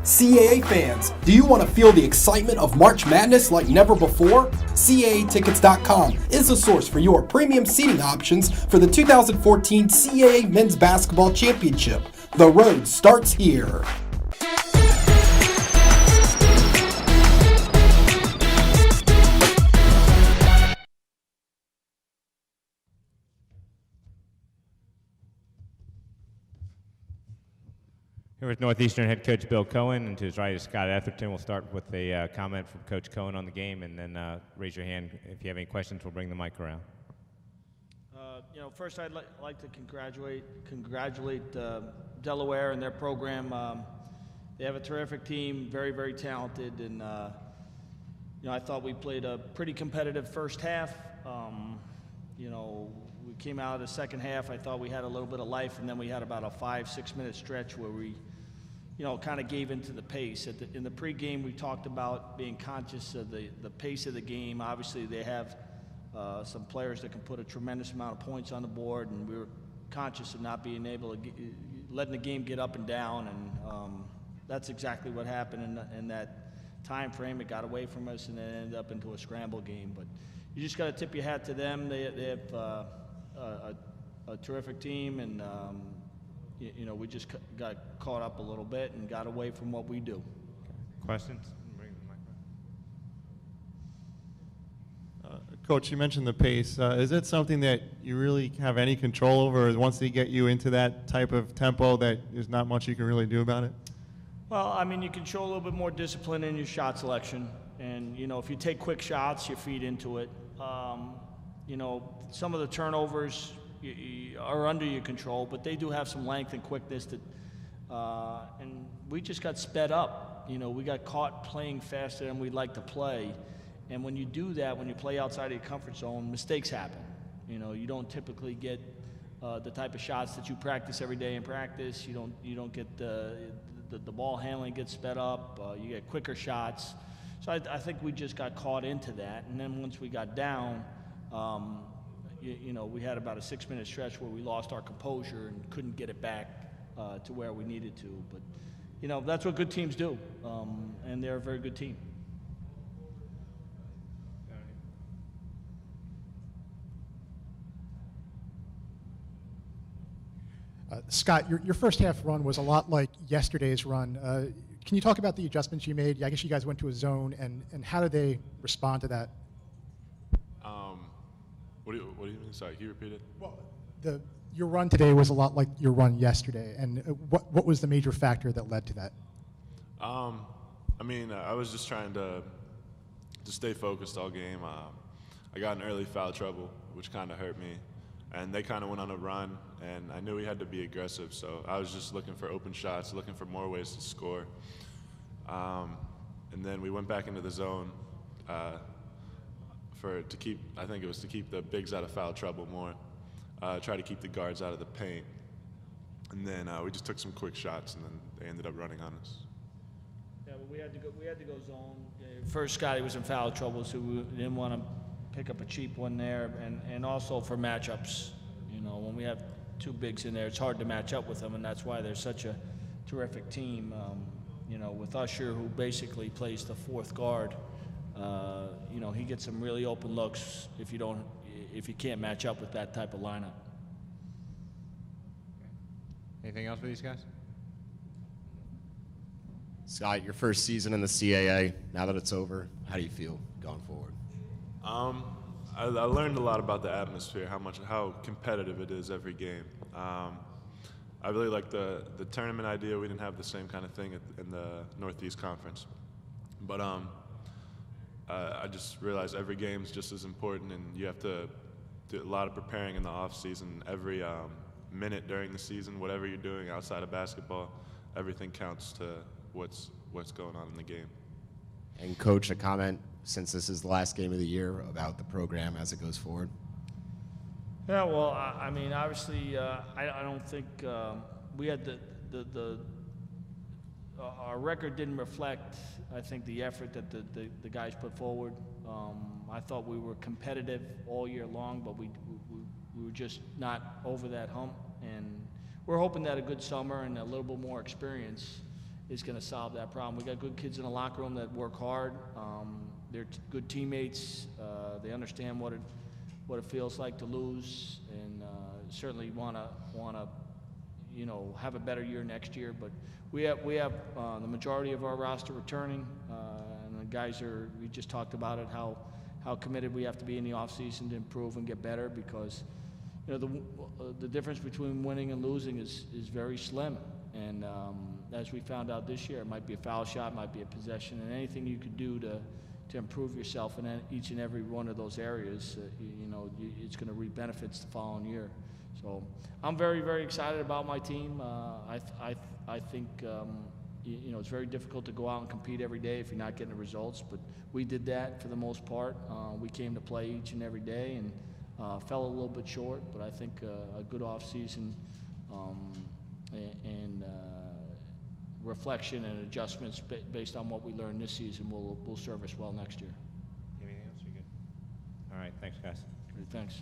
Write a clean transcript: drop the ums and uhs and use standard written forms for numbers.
CAA fans, do you want to feel the excitement of March Madness like never before? CAAtickets.com is the source for your premium seating options for the 2014 CAA Men's Basketball Championship. The road starts here. Here with Northeastern head coach Bill Cohen, and to his right is Scott Etherton. We'll start with a comment from Coach Cohen on the game, and then raise your hand if you have any questions. We'll bring the mic around. First I'd like to congratulate Delaware and their program. They have a terrific team, very, very talented, and I thought we played a pretty competitive first half. We came out of the second half. I thought we had a little bit of life, and then we had about a 5-6 minute stretch where we kind of gave into the pace. In the pregame, we talked about being conscious of the pace of the game. Obviously, they have some players that can put a tremendous amount of points on the board, and we were conscious of not being able to letting the game get up and down, and that's exactly what happened in that time frame. It got away from us, and it ended up into a scramble game. But you just got to tip your hat to them. They have a terrific team, and we just got caught up a little bit and got away from what we do. Questions? Coach, you mentioned the pace. Is it something that you really have any control over, or once they get you into that type of tempo that there's not much you can really do about it? Well, you can show a little bit more discipline in your shot selection, and if you take quick shots, you feed into it. Some of the turnovers are under your control, but they do have some length and quickness and we just got sped up. We got caught playing faster than we'd like to play. And when you do that, when you play outside of your comfort zone, mistakes happen. You don't typically get the type of shots that you practice every day in practice. You don't get the ball handling gets sped up. You get quicker shots. So I think we just got caught into that. And then once we got down, we had about a 6 minute stretch where we lost our composure and couldn't get it back to where we needed to. But that's what good teams do, and they're a very good team. Scott, your first half run was a lot like yesterday's run. Can you talk about the adjustments you made? I guess you guys went to a zone, and how did they respond to that? What do you mean? Sorry, can you repeat it? Well, your run today was a lot like your run yesterday, and what was the major factor that led to that? I was just trying to stay focused all game. I got in early foul trouble, which kind of hurt me, and they kind of went on a run, and I knew we had to be aggressive, so I was just looking for open shots, looking for more ways to score. And then we went back into the zone to keep the bigs out of foul trouble more, try to keep the guards out of the paint, and then we just took some quick shots, and then they ended up running on us. Yeah, but we had to go zone. First, Scotty was in foul trouble, so we didn't want to pick up a cheap one there, and also for matchups. When we have two bigs in there, it's hard to match up with them, and that's why they're such a terrific team. With Usher, who basically plays the fourth guard, he gets some really open looks if you can't match up with that type of lineup. Anything else for these guys? Scott, your first season in the CAA, now that it's over, how do you feel going forward? I learned a lot about the atmosphere, how competitive it is every game. I really like the tournament idea. We didn't have the same kind of thing in the Northeast Conference, but I just realized every game is just as important, and you have to do a lot of preparing in the off season. Every minute during the season, whatever you're doing outside of basketball, everything counts to what's going on in the game. And Coach, a comment, since this is the last game of the year, about the program as it goes forward? Yeah, well, obviously, I don't think we had our record didn't reflect, I think, the effort that the guys put forward. I thought we were competitive all year long, but we were just not over that hump. And we're hoping that a good summer and a little bit more experience is going to solve that problem. We got good kids in the locker room that work hard. They're good teammates. They understand what it feels like to lose, and certainly want to have a better year next year. But we have the majority of our roster returning, and the guys we just talked about it, how committed we have to be in the offseason to improve and get better, because the difference between winning and losing is very slim. And as we found out this year, it might be a foul shot, might be a possession, and anything you could do to improve yourself in each and every one of those areas, it's going to reap benefits the following year. So I'm very, very excited about my team. I think it's very difficult to go out and compete every day if you're not getting the results, but we did that for the most part. We came to play each and every day, and fell a little bit short, but I think a good off-season and reflection and adjustments based on what we learned this season will serve us well next year. Anything else? You good? All right. Thanks, guys. Thanks.